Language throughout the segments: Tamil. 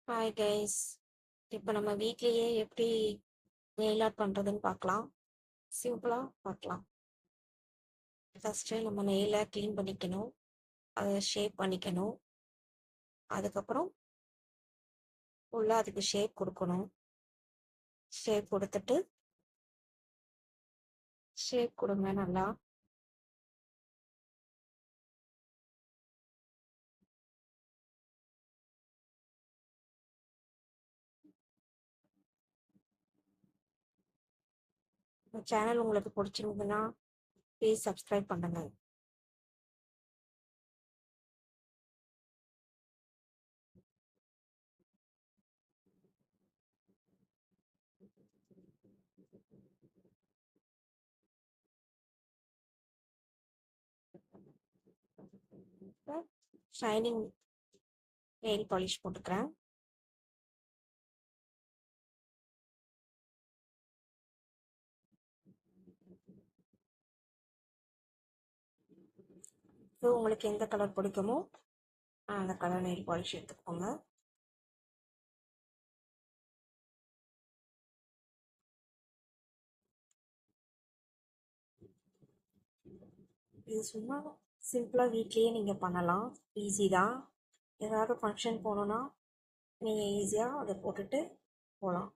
Hi guys. இப்போ நம்ம வீட்லேயே எப்படி நெயில் ஆர்ட் பண்ணுறதுன்னு பார்க்கலாம். சிம்பிளாக பார்க்கலாம். ஃபஸ்ட்டு நம்ம நெயிலை க்ளீன் பண்ணிக்கணும், அதை ஷேப் பண்ணிக்கணும். அதுக்கப்புறம் ஃபுல்லாக அதுக்கு ஷேப் கொடுக்கணும். ஷேப் கொடுத்துட்டு ஷேப் கொடுங்க நல்லா. இந்த சேனல் உங்களுக்கு பிடிச்சிருந்ததுன்னா ப்ளீஸ் சப்ஸ்கிரைப் பண்ணுங்கள். ஷைனிங் நெயில் பாலிஷ் போட்டுக்கிறேன். ஸோ உங்களுக்கு எந்த கலர் பிடிக்குமோ அந்த கலர் நெயில் பாலிஷ் எடுத்துக்கோங்க. இது சும்மா சிம்பிளாக வீட்லேயே நீங்கள் பண்ணலாம். ஈஸி தான். ஏதாவது ஃபங்க்ஷன் போகணுன்னா நீங்கள் ஈஸியாக அதை போட்டுட்டு போகலாம்.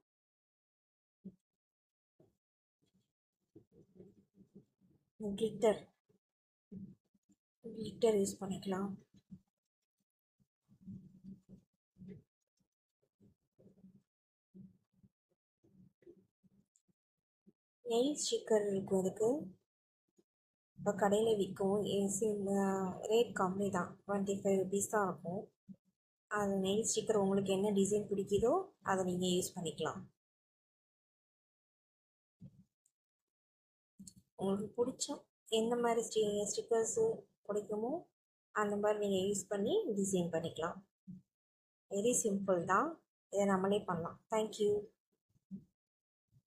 கிளிட்டர் யூஸ் பண்ணிக்கலாம். நெயில் ஸ்டிக்கர் இருக்கும். அதுக்கு இப்போ கடையில் விற்கும். ரேட் கம்மி தான், 25 rupees தான் இருக்கும். அது நெயில் ஸ்டிக்கர் உங்களுக்கு என்ன டிசைன் பிடிக்குதோ அதை நீங்கள் யூஸ் பண்ணிக்கலாம். உங்களுக்கு பிடிச்ச எந்த மாதிரி ஸ்டிக்கர்ஸு பிடிக்குமோ அந்த மாதிரி நீங்கள் யூஸ் பண்ணி டிசைன் பண்ணிக்கலாம். வெரி சிம்பிள் தான். இதை நம்மளே பண்ணலாம். தேங்க்யூ.